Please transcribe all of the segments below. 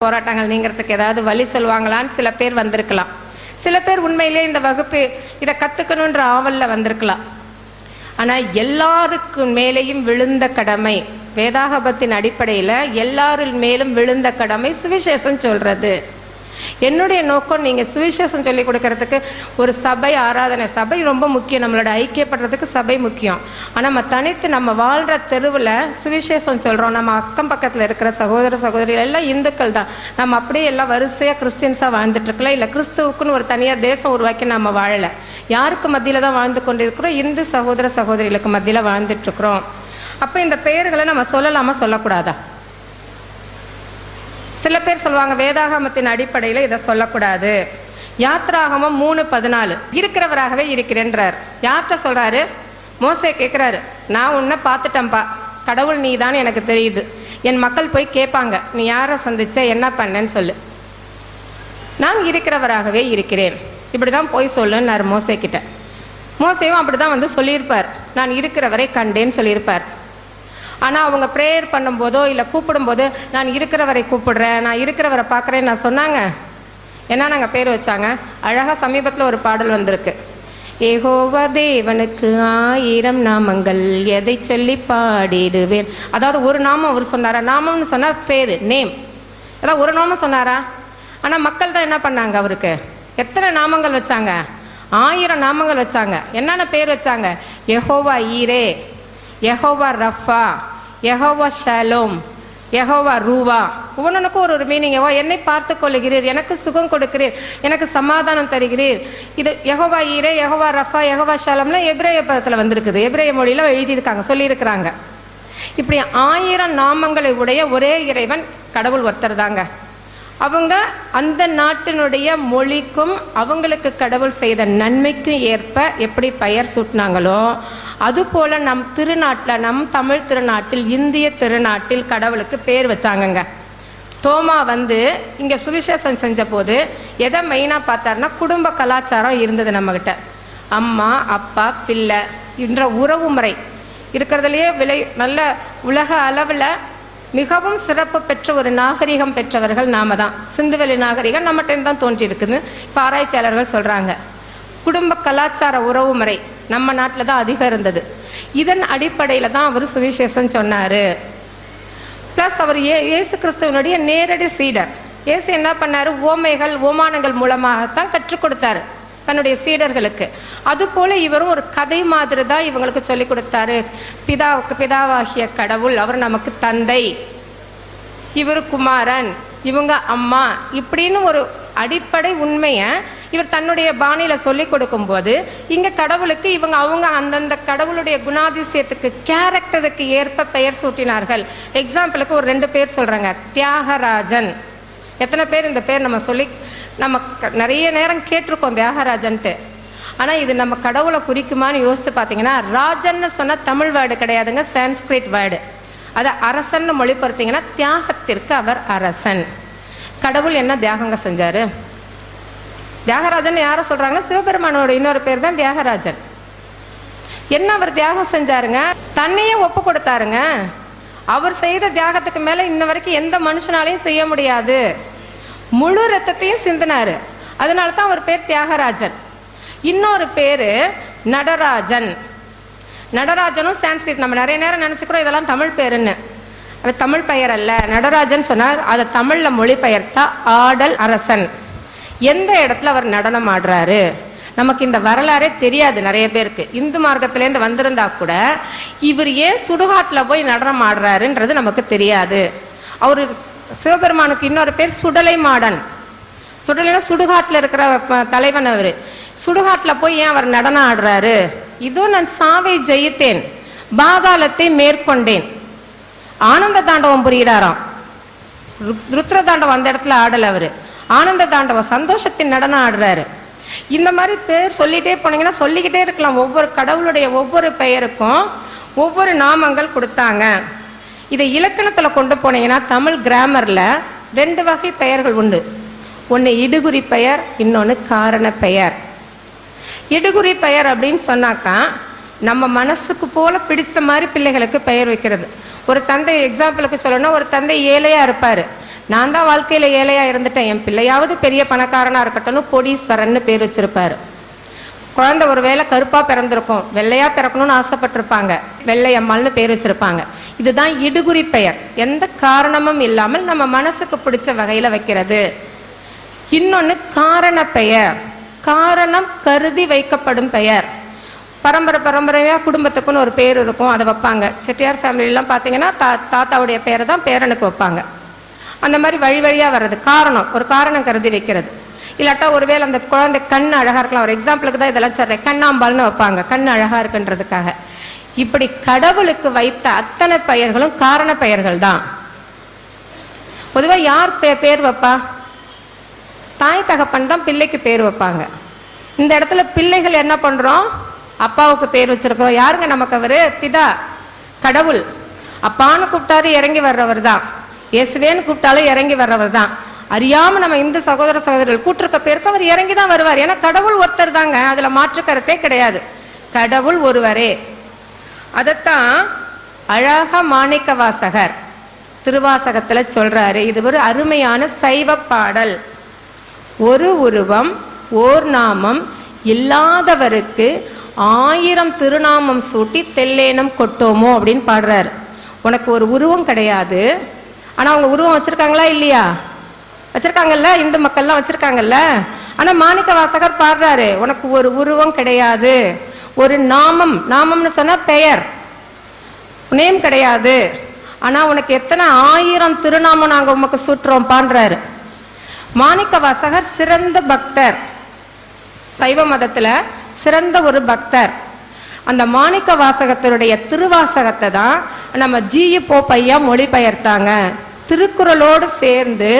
போராட்டங்கள் நீங்கிறதுக்கு ஏதாவது வழி சொல்லுவாங்களான்னு சில பேர் வந்திருக்கலாம். சில பேர் உண்மையிலே இந்த வகுப்பு இதை கற்றுக்கணுன்ற ஆவலில் வந்திருக்கலாம். ஆனால் எல்லாருக்கும் மேலேயும் விழுந்த கடமை, வேதாகமத்தின் அடிப்படையில் எல்லாரின் மேலும் விழுந்த கடமை சுவிசேஷம் சொல்கிறது. என்னுடைய நோக்கம் நீங்கள் சுவிசேஷம் சொல்லி கொடுக்கறதுக்கு ஒரு சபை, ஆராதனை சபை ரொம்ப முக்கியம், நம்மளோட ஐக்கியப்படுறதுக்கு சபை முக்கியம். ஆனால் நம்ம தனித்து நம்ம வாழ்கிற தெருவில் சுவிசேஷம் சொல்கிறோம். நம்ம அக்கம் பக்கத்தில் இருக்கிற சகோதர சகோதரிகள் எல்லாம் இந்துக்கள் தான். நம்ம அப்படியே எல்லாம் வரிசையாக கிறிஸ்டின்ஸாக வாழ்ந்துட்டுருக்கலாம். இல்லை கிறிஸ்துவுக்குன்னு ஒரு தனியாக தேசம் உருவாக்கி நம்ம வாழலை. யாருக்கு மத்தியில் தான் வாழ்ந்து கொண்டிருக்கிறோம்? இந்து சகோதர சகோதரிகளுக்கு மத்தியில் வாழ்ந்துட்டுருக்குறோம். அப்போ இந்த பெயர்களை நம்ம சொல்லலாமா சொல்லக்கூடாதா? சில பேர் சொல்லுவாங்க வேதாகமத்தின் அடிப்படையில் இதை சொல்லக்கூடாது. யாத்ராகமம் 3:14 இருக்கிறவராகவே இருக்கிறேன்றார். யார்கிட்ட சொல்கிறாரு? மோசே கேட்குறாரு, நான் உன்னை பார்த்துட்டேன்ப்பா, கடவுள் நீ தான் எனக்கு தெரியுது. என் மக்கள் போய் கேட்பாங்க, நீ யாரை சந்திச்ச, என்ன பண்ணேன்னு சொல்லு. நான் இருக்கிறவராகவே இருக்கிறேன், இப்படி தான் போய் சொல்லுன்னாரு மோசே கிட்ட. மோசேவும் அப்படி தான் வந்து சொல்லியிருப்பார், நான் இருக்கிறவரை கண்டேன்னு சொல்லியிருப்பார். ஆனால் அவங்க ப்ரேயர் பண்ணும்போதோ இல்லை கூப்பிடும்போது நான் இருக்கிறவரை கூப்பிடுறேன், நான் இருக்கிறவரை பார்க்குறேன்னு நான் சொன்னாங்க. என்ன நாங்கள் பேர் வச்சாங்க? அழகாக சமீபத்தில் ஒரு பாடல் வந்திருக்கு, யெகோவா தேவனுக்கு 1000 நாமங்கள் எதை சொல்லி பாடிடுவேன். அதாவது ஒரு நாமம் அவர் சொன்னாரா? நாமம்னு சொன்னால் பேர், நேம். அதாவது ஒரு நாமம் சொன்னாரா? ஆனால் மக்கள் தான் என்ன பண்ணாங்க? அவருக்கு எத்தனை நாமங்கள் வச்சாங்க? 1000 நாமங்கள் வச்சாங்க. என்னென்ன பேர் வச்சாங்க? யெகோவா ஈரே, யெகோவா ரஃபா, யெகோவா ஷாலோம், யெகோவா ரூவா. ஒவ்வொன்றுக்கும் ஒரு மீனிங். என்னை பார்த்து கொள்ளுகிறீர், எனக்கு சுகம் கொடுக்கிறீர், எனக்கு சமாதானம் தருகிறீர். இது யெகோவா ஈரே, யெகோவா ரஃபா, யெகோவா ஷாலோம்னா எபிரேய பதத்தில் வந்திருக்குது, எபிரேய மொழியில் எழுதியிருக்காங்க, சொல்லியிருக்கிறாங்க. இப்படி 1000 நாமங்களை உடைய ஒரே இறைவன் கடவுள் ஒருத்தர் தாங்க. அவங்க அந்த நாட்டினுடைய மொழிக்கும் அவங்களுக்கு கடவுள் செய்த நன்மைக்கும் ஏற்ப எப்படி பெயர் சூட்டினாங்களோ அதுபோல் நம் திருநாட்டில், நம் தமிழ் திருநாட்டில், இந்திய திருநாட்டில் கடவுளுக்கு பேர் வச்சாங்கங்க. தோமா வந்து இங்கே சுவிசேஷம் செஞ்ச போது எதை மெயினாக பார்த்தாருன்னா குடும்ப கலாச்சாரம் இருந்தது நம்மக்கிட்ட. அம்மா அப்பா பிள்ளை என்ற உறவு முறை இருக்கிறதுலையே நல்ல உலக அளவில் மிகவும் சிறப்பு பெற்ற ஒரு நாகரிகம் பெற்றவர்கள் நாம தான். சிந்துவெளி நாகரிகம் நம்மகிட்ட தான் தோன்றியிருக்குன்னு இப்போ ஆராய்ச்சியாளர்கள் சொல்கிறாங்க. குடும்ப கலாச்சார உறவு முறை நம்ம நாட்டில் தான் அதிகம் இருந்தது. இதன் அடிப்படையில் தான் அவர் சுவிசேஷம் சொன்னார். ப்ளஸ் அவர் இயேசு கிறிஸ்துவனுடைய நேரடி சீடர். இயேசு என்ன பண்ணார்? ஓமைகள் ஓமானங்கள் மூலமாகத்தான் கற்றுக் கொடுத்தாரு தன்னுடைய சீடர்களுக்கு. அதுபோல் இவரும் ஒரு கதை மாதிரி தான் இவங்களுக்கு சொல்லி கொடுத்தாரு. பிதாவாகிய கடவுள் அவர் நமக்கு தந்தை, இவர் குமாரன், இவங்க அம்மா, இப்படின்னு ஒரு அடிப்படை உண்மையை இவர் தன்னுடைய பாணியில் சொல்லி கொடுக்கும்போது இங்கே கடவுளுக்கு அவங்க அந்தந்த கடவுளுடைய குணாதிசயத்துக்கு, கேரக்டருக்கு ஏற்ப பெயர் சூட்டினார்கள். எக்ஸாம்பிளுக்கு ஒரு 2 பேர் சொல்கிறாங்க. தியாகராஜன். எத்தனை பேர் இந்த பேர் நம்ம நிறைய நேரம் கேட்டிருக்கோம் தியாகராஜன்ட்டு. ஆனால் இது நம்ம கடவுளை குறிக்குமான்னு யோசிச்சு பார்த்தீங்கன்னா, ராஜன்னு சொன்னால் தமிழ் வேர்டு கிடையாதுங்க, சான்ஸ்கிரிட் வேர்டு. அதை அரசன்னு மொழிபெயர்த்தீங்கன்னா தியாகத்திற்கு அவர் அரசன். கடவுள் என்ன தியாகங்க செஞ்சார்? தியாகராஜன் யாரை சொல்கிறாங்கன்னா சிவபெருமானோட இன்னொரு பேர் தான் தியாகராஜன். என்ன அவர் தியாகம் செஞ்சாருங்க? தன்னையே ஒப்பு கொடுத்தாருங்க. அவர் செய்த தியாகத்துக்கு மேலே இன்ன வரைக்கும் எந்த மனுஷனாலையும் செய்ய முடியாது. முழு ரத்தத்தையும் சிந்தினாரு. அதனால தான் அவர் பேர் தியாகராஜன். இன்னொரு பேர் நடராஜன். நடராஜனும் சான்ஸ்கிரிட். நம்ம நிறைய நேரம் நினச்சிக்கிறோம் இதெல்லாம் தமிழ் பேருன்னு. அது தமிழ் பெயர் அல்ல. நடராஜன் சொன்னார், அதை தமிழில் மொழிபெயர்த்தா ஆடல் அரசன். எந்த இடத்துல அவர் நடனம் ஆடுறாரு நமக்கு இந்த வரலாறே தெரியாது நிறைய பேருக்கு. இந்து மார்க்கத்திலேருந்து வந்திருந்தா கூட இவர் ஏன் சுடுகாட்டில் போய் நடனம் ஆடுறாருன்றது நமக்கு தெரியாது. அவர் சிவபெருமானுக்கு இன்னொரு பேர் சுடலை மாடன். சுடலைனா சுடுகாட்டில் இருக்கிற தலைவன். அவர் சுடுகாட்டில் போய் ஏன் அவர் நடனம் ஆடுறாரு? இதோ நான் சாவை ஜெயித்தேன், பாதாளத்தை மேற்கொண்டேன். ஆனந்த தாண்டவம் புரிகிறாராம். ருத்ர தாண்டவம் அந்த இடத்துல ஆடல, அவரு ஆனந்த தாண்டவம் சந்தோஷத்தின் நடனம் ஆடுறாரு. இந்த மாதிரி பேர் சொல்லிட்டே போனீங்கன்னா சொல்லிக்கிட்டே இருக்கலாம். ஒவ்வொரு கடவுளுடைய ஒவ்வொரு பெயருக்கும் ஒவ்வொரு நாமங்கள் கொடுத்தாங்க. இதை இலக்கணத்தில் கொண்டு போனீங்கன்னா தமிழ் கிராமரில் 2 வகை பெயர்கள் உண்டு. ஒன்று இடுகுறி பெயர், இன்னொன்று காரண பெயர். இடுகுறி பெயர் அப்படின்னு சொன்னாக்கா நம்ம மனசுக்கு போல பிடித்த மாதிரி பிள்ளைகளுக்கு பெயர் வைக்கிறது. ஒரு தந்தை எக்ஸாம்பிளுக்கு சொல்லணும்னா, ஒரு தந்தை ஏழையாக இருப்பார், நான் தான் வாழ்க்கையில் ஏழையாக இருந்துட்டேன், என் பிள்ளையாவது பெரிய பணக்காரனாக இருக்கட்டும்னு கோடீஸ்வரன்னு பேர் வச்சிருப்பாரு. குழந்தை ஒரு வேளை கருப்பாக பிறந்திருக்கும், வெள்ளையாக பிறக்கணும்னு ஆசைப்பட்டிருப்பாங்க, வெள்ளையம்மாள்னு பேர் வச்சிருப்பாங்க. இதுதான் இடுகுறி பெயர், எந்த காரணமும் இல்லாமல் நம்ம மனசுக்கு பிடிச்ச வகையில் வைக்கிறது. இன்னொன்று காரண பெயர், காரணம் கருதி வைக்கப்படும் பெயர். பரம்பரையாக குடும்பத்துக்குன்னு ஒரு பேர் இருக்கும், அதை வைப்பாங்க. செட்டியார் ஃபேமிலிலாம் பார்த்தீங்கன்னா தாத்தாவுடைய பேரை தான் பேரனுக்கு வைப்பாங்க. அந்த மாதிரி வழி வழியாக வர்றது காரணம், ஒரு காரணம் கருதி வைக்கிறது. இல்லாட்டா ஒருவேளை அந்த குழந்தை கண் அழகாக இருக்கலாம், ஒரு எக்ஸாம்பிளுக்கு தான் இதெல்லாம் சொல்கிறேன், கண்ணாம்பால்னு வைப்பாங்க, கண் அழகாக இருக்குன்றதுக்காக. இப்படி கடவுளுக்கு வைத்த அத்தனை பெயர்களும் காரண பெயர்கள் தான். பொதுவாக யார் பேர் வைப்பா? தாய் தகப்பன் தான் பிள்ளைக்கு பேர் வைப்பாங்க. இந்த இடத்துல பிள்ளைகள் என்ன பண்ணுறோம்? அப்பாவுக்கு பேர் வச்சிருக்கிறோம். யாருங்க நமக்கு அவரு? பிதா, கடவுள். அப்பான்னு கூப்பிட்டாரு இறங்கி வர்றவர் தான், இயேசுவேன்னு கூப்பிட்டாலும் இறங்கி வர்றவர் தான். அறியாம நம்ம இந்த சகோதர சகோதரர்கள் கூட்டிருக்க பேருக்கு அவர் இறங்கி தான் வருவார். ஏன்னா கடவுள் ஒருத்தர் தாங்க, அதுல மாற்று கருத்தே கிடையாது, கடவுள் ஒருவரே. அதைத்தான் அழகா மாணிக்க வாசகர் திருவாசகத்துல சொல்றாரு. இது ஒரு அருமையான சைவ பாடல். ஒரு உருவம் ஓர் நாமம் இல்லாதவருக்கு 1000 திருநாமம் சூட்டி தெல்லேனம் கொட்டோமோ அப்படின்னு பாடுறாரு. உனக்கு ஒரு உருவம் கிடையாது, ஆனா அவங்க உருவம் வச்சிருக்காங்களா இல்லையா? வச்சிருக்காங்கல்ல, இந்து மக்கள்லாம் வச்சிருக்காங்கல்ல. ஆனா மாணிக்க வாசகர் பாடுறாரு, உனக்கு ஒரு உருவம் கிடையாது, ஒரு நாமம், நாமம்னு சொன்னா பெயர், நேம் கிடையாது, ஆனா உனக்கு எத்தனை 1000 திருநாமம் நாங்க உமக்கு சூட்டுறோம் பாடுறாரு. மாணிக்க வாசகர் சிறந்த பக்தர், சைவ மதத்துல சிறந்த ஒரு பக்தர். அந்த மாணிக்க வாசகத்தினுடைய திருவாசகத்தை தான் நம்ம ஜி.யு. போப் ஐயா மொழிபெயர்த்தாங்க. திருக்குறளோடு சேர்ந்து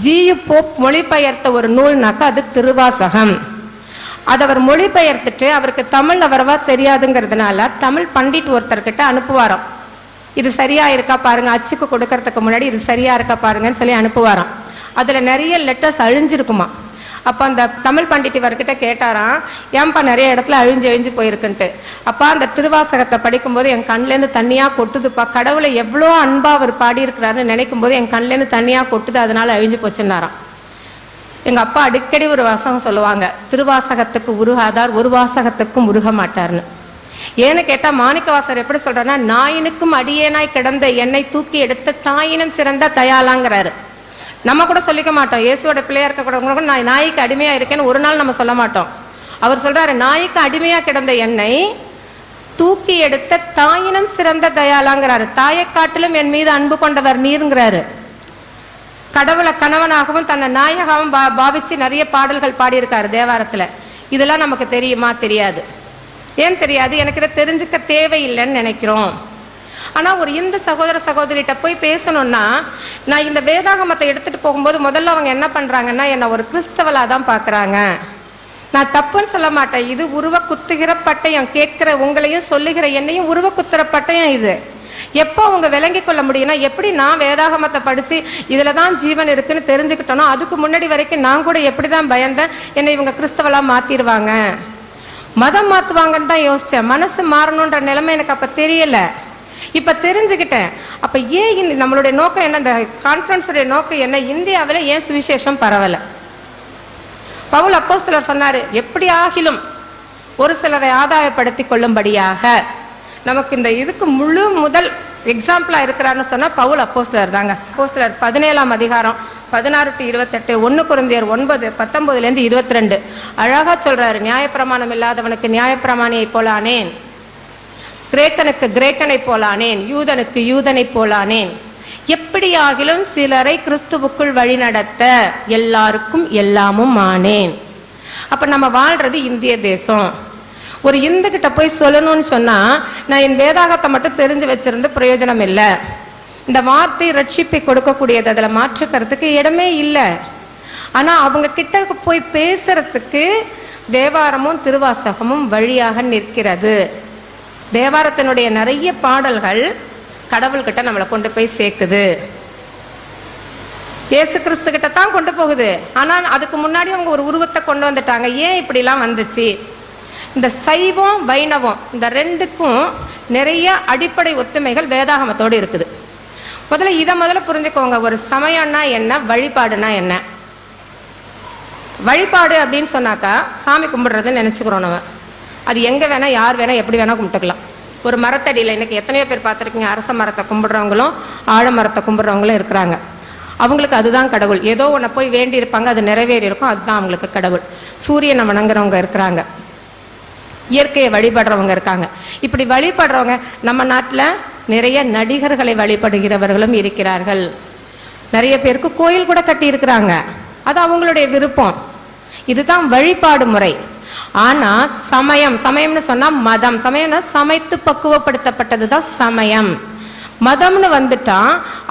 ஜி.யு. போப் மொழிபெயர்த்த ஒரு நூல்னாக்கா அது திருவாசகம். அதை அவர் மொழிபெயர்த்துட்டு அவருக்கு தமிழ் அவரவா தெரியாதுங்கிறதுனால தமிழ் பண்டிட் ஒருத்தர்கிட்ட அனுப்புவாராம். இது சரியா இருக்கா பாருங்க, அச்சுக்கு கொடுக்கறதுக்கு முன்னாடி இது சரியா இருக்கா பாருங்கன்னு சொல்லி அனுப்புவாராம். அதுல நிறைய லெட்டர்ஸ் அழிஞ்சிருக்குமா. அப்போ அந்த தமிழ் பண்டிட் இவர்கிட்ட கேட்டாராம், ஏன்பா நிறைய இடத்துல அழிஞ்சு போயிருக்குன்ட்டு. அப்பா அந்த திருவாசகத்தை படிக்கும்போது என் கண்லேருந்து தண்ணியாக கொட்டுதுப்பா, கடவுளை எவ்வளோ அன்பா அவர் பாடியிருக்கிறாருன்னு நினைக்கும் போது என் கண்லேருந்து தண்ணியாக கொட்டுது, அதனால அழிஞ்சு போச்சுன்னாராம். எங்கள் அப்பா அடிக்கடி ஒரு வாசகம் சொல்லுவாங்க, திருவாசகத்துக்கு உருகாதார் ஒரு வாசகத்துக்கும் உருக மாட்டார்னு. ஏன்னு கேட்டால் மாணிக்க வாசகர் எப்படி சொல்றாருன்னா, நாயினுக்கும் அடியேனாய் கிடந்த என்னை தூக்கி எடுத்த தாயினும் சிறந்த தயாளாங்கிறாரு. நம்ம கூட சொல்லிக்க மாட்டோம், இயேசுவோட பிள்ளையா இருக்க கூட நான் நாய்க்கு அடிமையா இருக்கேன்னு ஒரு நாள் நம்ம சொல்ல மாட்டோம். அவர் சொல்றாரு, நாய்க்கு அடிமையா கிடந்த என்னை தூக்கி எடுத்த தாயினும் சிறந்த தயாளாங்கிறாரு. தாயை காட்டிலும் என் மீது அன்பு கொண்டவர் நீருங்கிறாரு. கடவுளை கணவனாகவும் தன்னை நாயகாகவும் பாவிச்சு நிறைய பாடல்கள் பாடியிருக்காரு தேவாரத்துல. இதெல்லாம் நமக்கு தெரியுமா? தெரியாது. ஏன் தெரியாது? எனக்கு இதை தெரிஞ்சுக்க தேவையில்லைன்னு நினைக்கிறோம். ஆனால் ஒரு இந்து சகோதர சகோதரிகிட்ட போய் பேசணும்னா, நான் இந்த வேதாகமத்தை எடுத்துகிட்டு போகும்போது முதல்ல அவங்க என்ன பண்ணுறாங்கன்னா, என்னை ஒரு கிறிஸ்தவலாக தான் பார்க்குறாங்க. நான் தப்புன்னு சொல்ல மாட்டேன், இது உருவ குத்துகிற பட்டயம், கேட்கிற உங்களையும் சொல்லுகிற என்னையும் உருவ குத்துற பட்டயம். இது எப்போ அவங்க விளங்கி கொள்ள முடியும்னா, எப்படி நான் வேதாகமத்தை படித்து இதில் தான் ஜீவன் இருக்குன்னு தெரிஞ்சுக்கிட்டோனோ, அதுக்கு முன்னாடி வரைக்கும் நான் கூட எப்படி தான் பயந்தேன், என்னை இவங்க கிறிஸ்தவலாக மாற்றிடுவாங்க, மதம் மாற்றுவாங்கன்னு தான் யோசித்தேன். மனசு மாறணுன்ற நிலைமை எனக்கு அப்போ தெரியலை, இப்போ தெரிஞ்சுக்கிட்டேன். அப்போ ஏன் நம்மளுடைய நோக்கம் என்ன, இந்த கான்ஃபரன்ஸுடைய நோக்கம் என்ன, இந்தியாவில் ஏன் சுவிசேஷம் பரவலை? பவுல் அப்போஸ்தலர் சொன்னார், எப்படி ஆகிலும் ஒரு சிலரை ஆதாயப்படுத்தி கொள்ளும்படியாக. நமக்கு இந்த இதுக்கு முழு முதல் எக்ஸாம்பிளாக இருக்கிறாருன்னு சொன்னால் பவுல் அப்போஸ்தலர் தாங்க. அப்போஸ்தலர் 17ஆம் அதிகாரம் 16 to 28, 1 கொரிந்தியர் 9 19 22 அழகா சொல்றாரு. நியாயப்பிரமாணம் இல்லாதவனுக்கு நியாயப்பிரமாணியை போலானேன், கிரேக்கனுக்கு கிரேக்கனை போலானேன், யூதனுக்கு யூதனை போலானேன், எப்படியாகிலும் சிலரை கிறிஸ்துவுக்குள் வழிநடத்த எல்லாருக்கும் எல்லாமும் ஆனேன். அப்ப நம்ம வாழ்றது இந்திய தேசம். ஒரு இந்து கிட்ட போய் சொல்லணும்னு சொன்னா, நான் என் வேதாகத்தை மட்டும் தெரிஞ்சு வச்சிருந்து பிரயோஜனம் இல்லை. இந்த வார்த்தை ரட்சிப்பை கொடுக்கக்கூடியது, அதில் மாற்றுக்கிறதுக்கு இடமே இல்லை. ஆனா அவங்க கிட்ட போய் பேசுறதுக்கு தேவாரமும் திருவாசகமும் வழியாக நிற்கிறது. தேவாரத்தினுடைய நிறைய பாடல்கள் கடவுள்கிட்ட நம்மளை கொண்டு போய் சேர்க்குது, இயேசு கிறிஸ்து கிட்ட தான் கொண்டு போகுது. ஆனால் அதுக்கு முன்னாடி அவங்க ஒரு உருவத்தை கொண்டு வந்துட்டாங்க. ஏன் இப்படிலாம் வந்துச்சு? இந்த சைவம் வைணவம் இந்த ரெண்டுக்கும் நிறைய அடிப்படை ஒத்துமைகள் வேதாகமத்தோடு இருக்குது. முதல்ல புரிஞ்சுக்கோங்க. ஒரு சமயம்னா என்ன, வழிபாடுனா என்ன. வழிபாடு அப்படின்னு சொன்னாக்கா சாமி கும்பிடுறதுன்னு நினச்சிக்கிறோம் நம்ம. அது எங்கே வேணால் யார் வேணால் எப்படி வேணால் கும்பிட்டுக்கலாம். ஒரு மரத்தடியில் இன்றைக்கி எத்தனையோ பேர் பார்த்துருக்கீங்க, அரச மரத்தை கும்பிட்றவங்களும் ஆழமரத்தை கும்பிட்றவங்களும் இருக்கிறாங்க. அவங்களுக்கு அதுதான் கடவுள். ஏதோ ஒன்றை போய் வேண்டி இருப்பாங்க, அது நிறைவேறி இருக்கும், அதுதான் அவங்களுக்கு கடவுள். சூரியனை வணங்குறவங்க இருக்கிறாங்க, இயற்கையை வழிபடுறவங்க இருக்காங்க. இப்படி வழிபடுறவங்க நம்ம நாட்டில் நிறைய நடிகர்களை வழிபடுகிறவர்களும் இருக்கிறார்கள். நிறைய பேருக்கு கோயில் கூட கட்டி இருக்கிறாங்க, அது அவங்களுடைய விருப்பம். இதுதான் வழிபாடு முறை. ஆனா சமயம்னு சொன்னா மதம். சமயம்னா சமைத்து பக்குவப்படுத்தப்பட்டது தான் சமயம். மதம்னு வந்துட்டா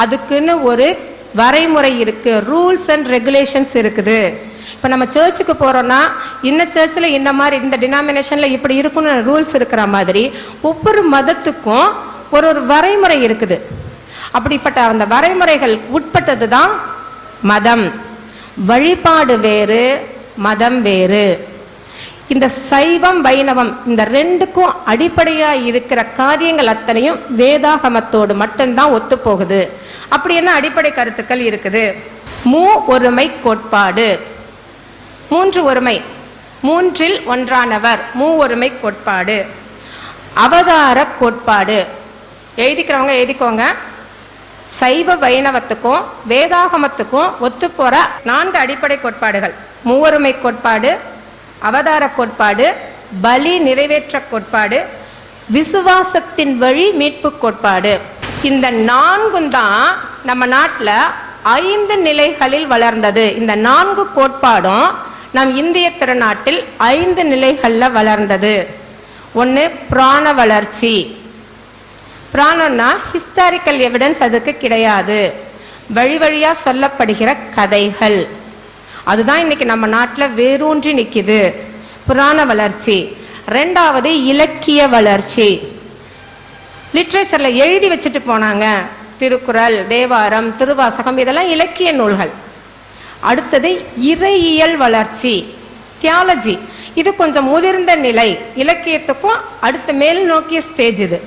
அதுக்குன்னு ஒரு வரைமுறை இருக்கு, ரூல்ஸ் அண்ட் ரெகுலேஷன்ஸ் இருக்குது. இப்போ நம்ம சர்ச்சுக்கு போறோம்னா இந்த சர்ச்சில் இந்த மாதிரி இந்த டினாமினேஷன்ல இப்படி இருக்குன்னு ரூல்ஸ் இருக்கிற மாதிரி ஒவ்வொரு மதத்துக்கும் ஒரு வரைமுறை இருக்குது. அப்படிப்பட்ட அந்த வரைமுறைகள் உட்பட்டது தான் மதம். வழிபாடு வேறு, மதம் வேறு. இந்த சைவம் வைணவம் இந்த ரெண்டுக்கும் அடிப்படையா இருக்கிற காரியங்கள் அத்தனையும் வேதாகமத்தோடு மட்டும்தான் ஒத்து போகுது. அப்படி என்ன அடிப்படை கருத்துக்கள் இருக்குது? ஒருமை கோட்பாடு, மூன்று ஒருமை, மூன்றில் ஒன்றானவர், ஒருமை கோட்பாடு, அவதார கோட்பாடு. எழுதிக்கிறவங்க எழுதிக்கோங்க. சைவ வைணவத்துக்கும் வேதாகமத்துக்கும் ஒத்து போற 4 அடிப்படை கோட்பாடுகள்: மூவொருமை கோட்பாடு, அவதார கோட்பாடு, பலி நிறைவேற்ற கோட்பாடு, விசுவாசத்தின் வழி மீட்பு கோட்பாடு. இந்த 4ம் தான் நம்ம நாட்டில் 5 நிலைகளில் வளர்ந்தது. இந்த 4 கோட்பாடும் நம் இந்திய திருநாட்டில் 5 நிலைகளில் வளர்ந்தது. ஒன்று பிராண வளர்ச்சி. பிராணம்னா ஹிஸ்டாரிக்கல் எவிடன்ஸ் அதுக்கு கிடையாது, வழி வழியா சொல்லப்படுகிற கதைகள். அதுதான் இன்னைக்கு நம்ம நாட்டில் வேரூன்றி நிற்கிது, புராண வளர்ச்சி. 2வது இலக்கிய வளர்ச்சி. லிட்ரேச்சர்ல எழுதி வச்சுட்டு போனாங்க, திருக்குறள், தேவாரம், திருவாசகம், இதெல்லாம் இலக்கிய நூல்கள். அடுத்தது இறையியல் வளர்ச்சி, தியாலஜி. இது கொஞ்சம் முதிர்ந்த நிலை, இலக்கியத்துக்கும் அடுத்த மேல் நோக்கிய ஸ்டேஜ் இது.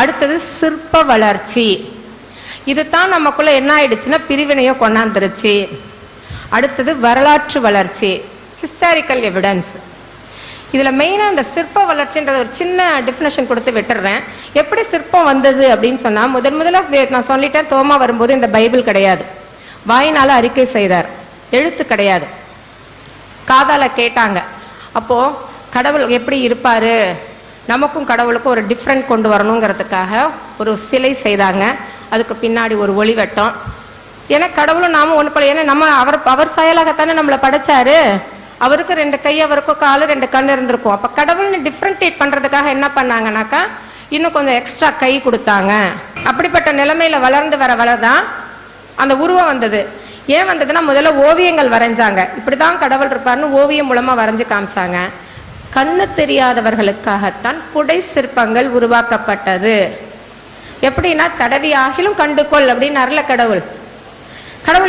அடுத்தது சிற்ப வளர்ச்சி. இதுதான் நமக்குள்ள என்ன ஆயிடுச்சுன்னா பிரிவினையோ கொண்டாந்துருச்சு. அடுத்தது வரலாற்று வளர்ச்சி, ஹிஸ்டாரிக்கல் எவிடன்ஸ். இதில் மெயினாக இந்த சிற்ப வளர்ச்சின்ற ஒரு சின்ன டெஃபினேஷன் கொடுத்து விட்டுறேன். எப்படி சிற்பம் வந்தது அப்படின்னு சொன்னால், முதல்ல நான் சொல்லிட்டேன், தோமா வரும்போது இந்த பைபிள் கிடையாது, வாயினால் அறிக்கை செய்தார், எழுத்து கிடையாது, காதால கேட்டாங்க. அப்போது கடவுள் எப்படி இருப்பார், நமக்கும் கடவுளுக்கும் ஒரு டிஃப்ரெண்ட் கொண்டு வரணுங்கிறதுக்காக ஒரு சிலை செய்தாங்க. அதுக்கு பின்னாடி ஒரு ஒளிவட்டம். ஏன்னா கடவுளும் நாமும் ஒன்று போல, ஏன்னா நம்ம அவர் சாயலாகத்தானே நம்மளை படைச்சாரு. அவருக்கு 2 கை, அவருக்கும் 4, 2 கண் இருந்திருக்கும். அப்போ கடவுள்னு டிஃப்ரென்டேட் பண்ணுறதுக்காக என்ன பண்ணாங்கனாக்கா இன்னும் கொஞ்சம் எக்ஸ்ட்ரா கை கொடுத்தாங்க. அப்படிப்பட்ட நிலைமையில வளர்ந்து வரதான் அந்த உருவம் வந்தது. ஏன் வந்ததுன்னா, முதல்ல ஓவியங்கள் வரைஞ்சாங்க. இப்படிதான் கடவுள் இருப்பார்னு ஓவியம் மூலமா வரைஞ்சு காமிச்சாங்க. கண்ணு தெரியாதவர்களுக்காகத்தான் புடை சிற்பங்கள் உருவாக்கப்பட்டது. எப்படின்னா, தடவி ஆகிலும் கண்டுகொள் அப்படின்னு அருள கடவுள்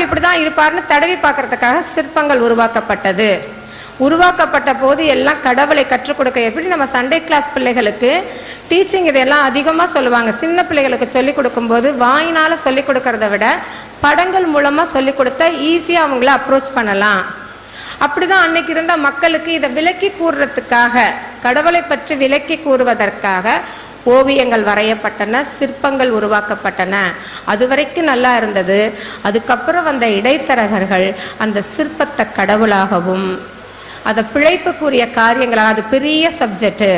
இப்படிதான் இருப்பார்னு தடவி பார்க்கறதுக்காக சிற்பங்கள் உருவாக்கப்பட்டது. உருவாக்கப்பட்ட போது எல்லாம் கடவுளை கற்றுக் கொடுக்க, எப்படி நம்ம சண்டே கிளாஸ் பிள்ளைகளுக்கு டீச்சிங் இதெல்லாம் அதிகமாக சொல்லுவாங்க. சின்ன பிள்ளைகளுக்கு சொல்லிக் கொடுக்கும்போது வாயினால் சொல்லிக் கொடுக்கறத விட படங்கள் மூலமாக சொல்லிக் கொடுத்தா ஈஸியாக அவங்கள அப்ரோச் பண்ணலாம். அப்படிதான் அன்னைக்கு இருந்த மக்களுக்கு இதை விளக்கி கூறுறதுக்காக, கடவுளை பற்றி விளக்கி கூறுவதற்காக ஓவியங்கள் வரையப்பட்டன, சிற்பங்கள் உருவாக்கப்பட்டன. அது வரைக்கும் நல்லா இருந்தது. அதுக்கப்புறம் வந்த இடைத்தரகர்கள் அந்த சிற்பத்தை கடவுளாகவும் அதை பிழைப்புக்குரிய காரியங்களாக, அது பெரிய சப்ஜெக்ட்,